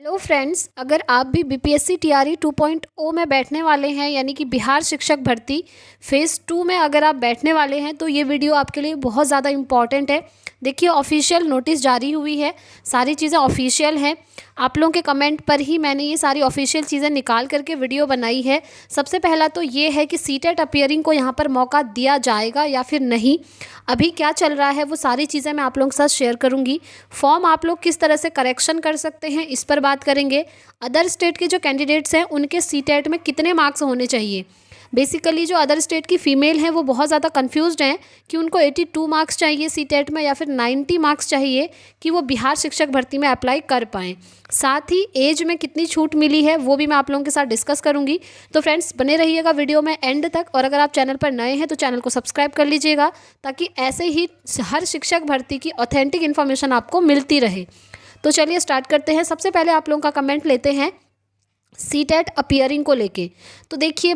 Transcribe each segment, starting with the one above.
Hello friends, अगर आप भी बीपीएससी टीआरई 2.0 में बैठने वाले हैं, यानी कि बिहार शिक्षक भर्ती फेज़ 2 में अगर आप बैठने वाले हैं तो ये वीडियो आपके लिए बहुत ज़्यादा इम्पॉर्टेंट है। देखिए, ऑफिशियल नोटिस जारी हुई है, सारी चीज़ें ऑफिशियल हैं। आप लोगों के कमेंट पर ही मैंने ये सारी ऑफिशियल चीज़ें निकाल करके वीडियो बनाई है। सबसे पहला तो ये है कि सीटेट अपीयरिंग को यहाँ पर मौका दिया जाएगा या फिर नहीं। अभी क्या चल रहा है वो सारी चीज़ें मैं आप लोगों के साथ शेयर करूँगी। फॉर्म आप लोग किस तरह से करेक्शन कर सकते हैं इस पर बात करेंगे। अदर स्टेट के जो कैंडिडेट्स हैं उनके सीटेट में कितने मार्क्स होने चाहिए। बेसिकली जो अदर स्टेट की फ़ीमेल हैं वो बहुत ज़्यादा कंफ्यूज्ड हैं कि उनको 82 मार्क्स चाहिए सीटेट में या फिर 90 मार्क्स चाहिए कि वो बिहार शिक्षक भर्ती में अप्लाई कर पाएँ। साथ ही एज में कितनी छूट मिली है वो भी मैं आप लोगों के साथ डिस्कस करूंगी। तो फ्रेंड्स, बने रहिएगा वीडियो में एंड तक, और अगर आप चैनल पर नए हैं तो चैनल को सब्सक्राइब कर लीजिएगा ताकि ऐसे ही हर शिक्षक भर्ती की ऑथेंटिक इन्फॉर्मेशन आपको मिलती रहे। तो चलिए स्टार्ट करते हैं। सबसे पहले आप लोगों का कमेंट लेते हैं सीटेट अपीयरिंग को लेके। तो देखिए,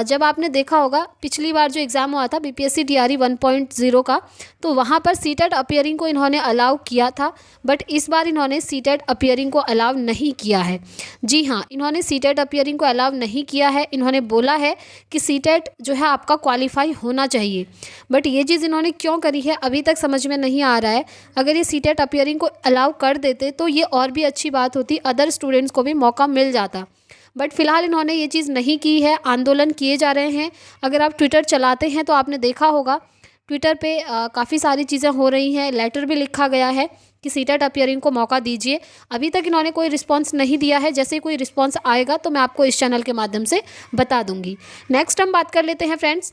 जब आपने देखा होगा पिछली बार जो एग्ज़ाम हुआ था बीपीएससी टीआरई 1.0 का, तो वहाँ पर सीटेट अपीयरिंग को इन्होंने अलाउ किया था, बट इस बार इन्होंने सीटेट अपीयरिंग को अलाउ नहीं किया है। जी हाँ, इन्होंने सीटेट अपीयरिंग को अलाउ नहीं किया है। इन्होंने बोला है कि सीटेट जो है आपका क्वालिफाई होना चाहिए, बट ये चीज़ इन्होंने क्यों करी है अभी तक समझ में नहीं आ रहा है। अगर ये सीटेट अपीयरिंग को अलाउ कर देते तो ये और भी अच्छी बात होती, अदर स्टूडेंट्स को भी मौका मिल जाता, बट फिलहाल इन्होंने ये चीज़ नहीं की है। आंदोलन किए जा रहे हैं। अगर आप ट्विटर चलाते हैं तो आपने देखा होगा ट्विटर पे काफ़ी सारी चीज़ें हो रही हैं। लेटर भी लिखा गया है कि सीटेट अपीयरिंग को मौका दीजिए। अभी तक इन्होंने कोई रिस्पांस नहीं दिया है। जैसे ही कोई रिस्पांस आएगा तो मैं आपको इस चैनल के माध्यम से बता दूंगी। नेक्स्ट हम बात कर लेते हैं फ्रेंड्स।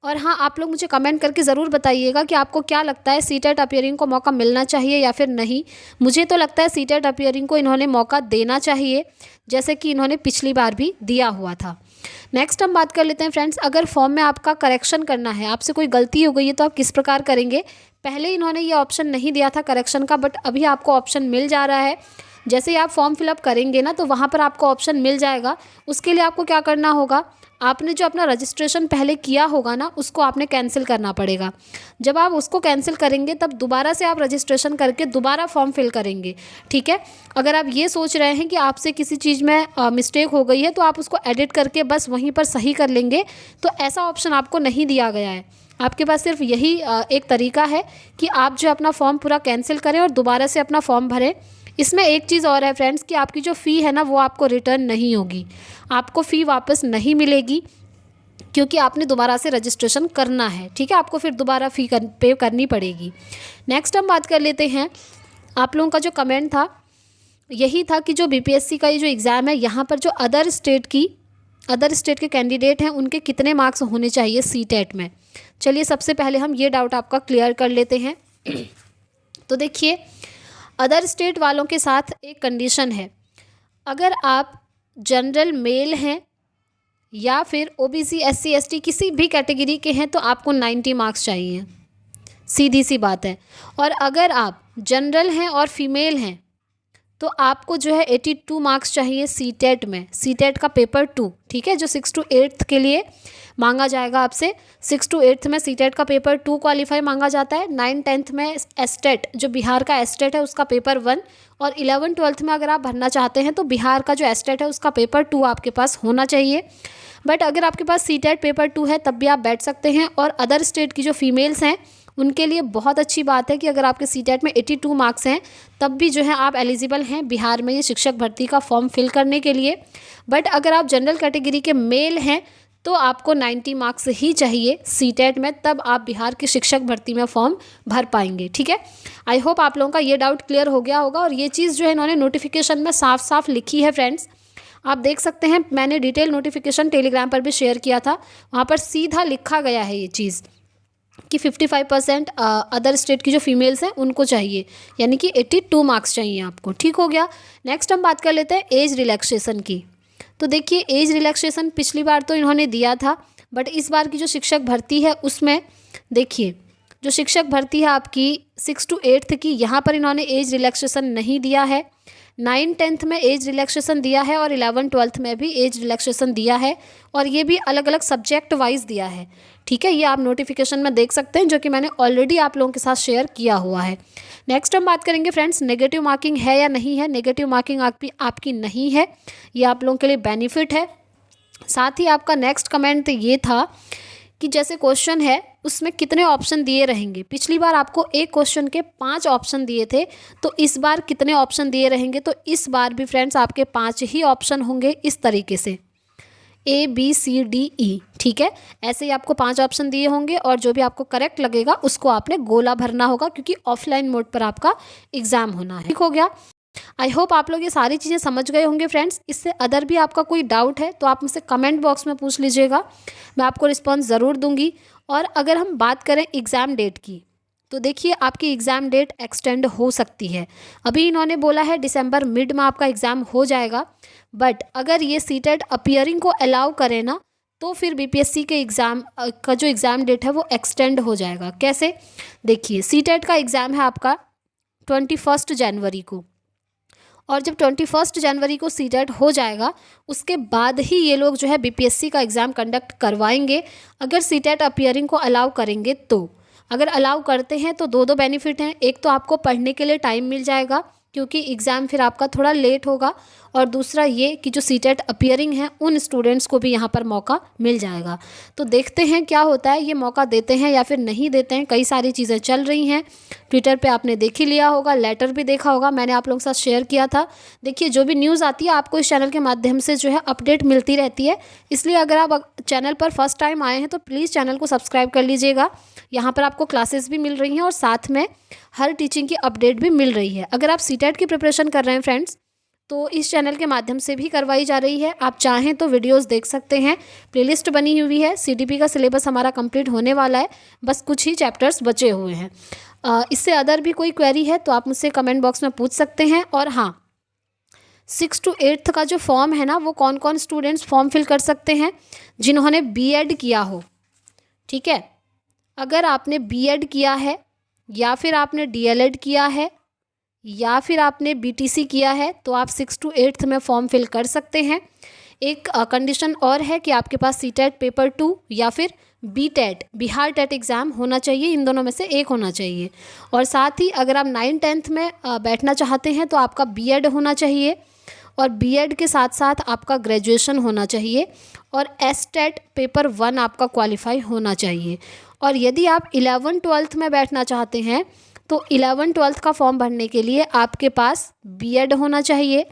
और हाँ, आप लोग मुझे कमेंट करके ज़रूर बताइएगा कि आपको क्या लगता है सीटेट अपीयरिंग को मौका मिलना चाहिए या फिर नहीं। मुझे तो लगता है सीटेट अपीयरिंग को इन्होंने मौका देना चाहिए, जैसे कि इन्होंने पिछली बार भी दिया हुआ था। नेक्स्ट हम बात कर लेते हैं फ्रेंड्स। अगर फॉर्म में आपका करेक्शन करना है, आपसे कोई गलती हो गई है, तो आप किस प्रकार करेंगे। पहले इन्होंने ये ऑप्शन नहीं दिया था करेक्शन का, बट अभी आपको ऑप्शन मिल जा रहा है। जैसे ही आप फॉर्म फिलअप करेंगे ना, तो वहाँ पर आपको ऑप्शन मिल जाएगा। उसके लिए आपको क्या करना होगा, आपने जो अपना रजिस्ट्रेशन पहले किया होगा ना, उसको आपने कैंसिल करना पड़ेगा। जब आप उसको कैंसिल करेंगे तब दोबारा से आप रजिस्ट्रेशन करके दोबारा फॉर्म फिल करेंगे, ठीक है। अगर आप ये सोच रहे हैं कि आपसे किसी चीज़ में मिस्टेक हो गई है तो आप उसको एडिट करके बस वहीं पर सही कर लेंगे, तो ऐसा ऑप्शन आपको नहीं दिया गया है। आपके पास सिर्फ यही एक तरीका है कि आप जो अपना फॉर्म पूरा कैंसिल करें और दोबारा से अपना फॉर्म भरें। इसमें एक चीज़ और है फ्रेंड्स कि आपकी जो फ़ी है ना वो आपको रिटर्न नहीं होगी, आपको फ़ी वापस नहीं मिलेगी, क्योंकि आपने दोबारा से रजिस्ट्रेशन करना है, ठीक है। आपको फिर दोबारा फ़ी पे करनी पड़ेगी। नेक्स्ट हम बात कर लेते हैं। आप लोगों का जो कमेंट था यही था कि जो बीपीएससी का ये जो एग्ज़ाम है, यहाँ पर जो अदर स्टेट के कैंडिडेट हैं उनके कितने मार्क्स होने चाहिए सीटेट में। चलिए, सबसे पहले हम ये डाउट आपका क्लियर कर लेते हैं। तो देखिए, अदर स्टेट वालों के साथ एक कंडीशन है। अगर आप जनरल मेल हैं या फिर ओबीसी एससी एसटी किसी भी कैटेगरी के हैं तो आपको 90 मार्क्स चाहिए, सीधी सी बात है। और अगर आप जनरल हैं और फीमेल हैं तो आपको जो है 82 मार्क्स चाहिए सीटेट में, सीटेट का पेपर 2, ठीक है, जो 6 to 8 के लिए मांगा जाएगा आपसे। 6 to 8 में सीटेट का पेपर 2 क्वालिफाई मांगा जाता है। 9-10 में एस्टेट, जो बिहार का एस्टेट है, उसका पेपर 1, और 11-12 में अगर आप भरना चाहते हैं तो बिहार का जो एस्टेट है उसका पेपर 2 आपके पास होना चाहिए। बट अगर आपके पास सीटेट पेपर 2 है तब भी आप बैठ सकते हैं। और अदर स्टेट की जो फीमेल्स हैं उनके लिए बहुत अच्छी बात है कि अगर आपके सीटेट में 82 मार्क्स हैं तब भी जो है आप एलिजिबल हैं बिहार में ये शिक्षक भर्ती का फॉर्म फिल करने के लिए। बट अगर आप जनरल कैटेगरी के मेल हैं तो आपको 90 मार्क्स ही चाहिए सीटेट में, तब आप बिहार की शिक्षक भर्ती में फॉर्म भर पाएंगे, ठीक है। आई होप आप लोगों का ये डाउट क्लियर हो गया होगा। और ये चीज़ जो है इन्होंने नोटिफिकेशन में साफ साफ लिखी है फ्रेंड्स, आप देख सकते हैं। मैंने डिटेल नोटिफिकेशन टेलीग्राम पर भी शेयर किया था, वहाँ पर सीधा लिखा गया है ये चीज़ कि 55% अदर स्टेट की जो फीमेल्स हैं उनको चाहिए, यानी कि 82 मार्क्स चाहिए आपको, ठीक हो गया। नेक्स्ट हम बात कर लेते हैं एज रिलैक्सेशन की। तो देखिए, एज रिलैक्सेशन पिछली बार तो इन्होंने दिया था, बट इस बार की जो शिक्षक भर्ती है उसमें देखिए, जो शिक्षक भर्ती है आपकी 6 to 8 की, यहाँ पर इन्होंने एज रिलैक्सेशन नहीं दिया है। 9-10th में एज रिलैक्सेशन दिया है और 11-12th में भी एज रिलैक्सेशन दिया है, और ये भी अलग अलग सब्जेक्ट वाइज दिया है। ठीक है, ये आप नोटिफिकेशन में देख सकते हैं, जो कि मैंने ऑलरेडी आप लोगों के साथ शेयर किया हुआ है। नेक्स्ट हम बात करेंगे फ्रेंड्स, नेगेटिव मार्किंग है या नहीं है। नेगेटिव मार्किंग आपकी नहीं है, ये आप लोगों के लिए बेनिफिट है। साथ ही आपका नेक्स्ट कमेंट ये था कि जैसे क्वेश्चन है उसमें कितने ऑप्शन दिए रहेंगे। पिछली बार आपको एक क्वेश्चन के 5 ऑप्शन दिए थे, तो इस बार कितने ऑप्शन दिए रहेंगे। तो इस बार भी फ्रेंड्स आपके 5 ही ऑप्शन होंगे, इस तरीके से ABCDE। ठीक है, ऐसे ही आपको 5 ऑप्शन दिए होंगे, और जो भी आपको करेक्ट लगेगा उसको आपने गोला भरना होगा, क्योंकि ऑफलाइन मोड पर आपका एग्जाम होना है। ठीक हो गया। आई होप आप लोग ये सारी चीज़ें समझ गए होंगे फ्रेंड्स। इससे अदर भी आपका कोई डाउट है तो आप मुझसे कमेंट बॉक्स में पूछ लीजिएगा, मैं आपको रिस्पॉन्स ज़रूर दूंगी। और अगर हम बात करें एग्ज़ाम डेट की, तो देखिए आपकी एग्ज़ाम डेट एक्सटेंड हो सकती है। अभी इन्होंने बोला है दिसंबर मिड में आपका एग्ज़ाम हो जाएगा, बट अगर ये सीटेट अपीयरिंग को अलाउ करें ना, तो फिर BPSC के एग्ज़ाम का जो एग्ज़ाम डेट है वो एक्सटेंड हो जाएगा। कैसे, देखिए सीटेट का एग्ज़ाम है आपका 21 जनवरी को, और जब 21 जनवरी को सीटेट हो जाएगा उसके बाद ही ये लोग जो है BPSC का एग्ज़ाम कंडक्ट करवाएंगे, अगर सीटेट अपीयरिंग को अलाउ करेंगे तो। अगर अलाउ करते हैं तो दो बेनिफिट हैं, एक तो आपको पढ़ने के लिए टाइम मिल जाएगा क्योंकि एग्ज़ाम फिर आपका थोड़ा लेट होगा, और दूसरा ये कि जो सीटेट अपीयरिंग है उन स्टूडेंट्स को भी यहाँ पर मौका मिल जाएगा। तो देखते हैं क्या होता है, ये मौका देते हैं या फिर नहीं देते हैं। कई सारी चीज़ें चल रही हैं, ट्विटर पे आपने देख ही लिया होगा, लेटर भी देखा होगा, मैंने आप लोगों के साथ शेयर किया था। देखिए जो भी न्यूज़ आती है आपको इस चैनल के माध्यम से जो है अपडेट मिलती रहती है, इसलिए अगर आप चैनल पर फर्स्ट टाइम आए हैं तो प्लीज़ चैनल को सब्सक्राइब कर लीजिएगा। यहाँ पर आपको क्लासेस भी मिल रही हैं और साथ में हर टीचिंग की अपडेट भी मिल रही है। अगर आप सीटेट की प्रिपरेशन कर रहे हैं फ्रेंड्स, तो इस चैनल के माध्यम से भी करवाई जा रही है। आप चाहें तो वीडियोस देख सकते हैं, प्लेलिस्ट बनी हुई है। CDP का सिलेबस हमारा कंप्लीट होने वाला है, बस कुछ ही चैप्टर्स बचे हुए हैं। इससे अदर भी कोई क्वेरी है तो आप मुझसे कमेंट बॉक्स में पूछ सकते हैं। और हाँ, 6 to 8th का जो फॉर्म है ना, वो कौन कौन स्टूडेंट्स फॉर्म फिल कर सकते हैं, जिन्होंने BEd किया हो। ठीक है, अगर आपने BEd किया है, या फिर आपने DLEd किया है, या फिर आपने BTC किया है, तो आप 6 to 8th में फॉर्म फिल कर सकते हैं। एक कंडीशन और है कि आपके पास CTET पेपर 2 या फिर BTET बिहार टेट एग्ज़ाम होना चाहिए, इन दोनों में से एक होना चाहिए। और साथ ही अगर आप 9-10th में बैठना चाहते हैं तो आपका BEd होना चाहिए, और BEd के साथ साथ आपका ग्रेजुएशन होना चाहिए, और STET पेपर 1 आपका क्वालिफाई होना चाहिए। और यदि आप 11-12th में बैठना चाहते हैं तो 11-12th का फॉर्म भरने के लिए आपके पास BEd होना चाहिए,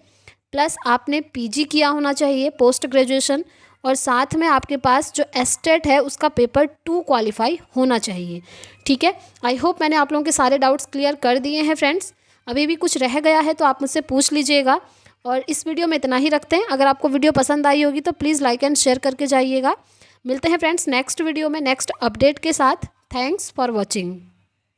प्लस आपने PG किया होना चाहिए, पोस्ट ग्रेजुएशन, और साथ में आपके पास जो STET है उसका पेपर 2 क्वालिफाई होना चाहिए। ठीक है, आई होप मैंने आप लोगों के सारे डाउट्स क्लियर कर दिए हैं फ्रेंड्स। अभी भी कुछ रह गया है तो आप मुझसे पूछ लीजिएगा, और इस वीडियो में इतना ही रखते हैं। अगर आपको वीडियो पसंद आई होगी तो प्लीज़ लाइक एंड शेयर करके जाइएगा। मिलते हैं फ्रेंड्स नेक्स्ट वीडियो में नेक्स्ट अपडेट के साथ। Thanks for watching.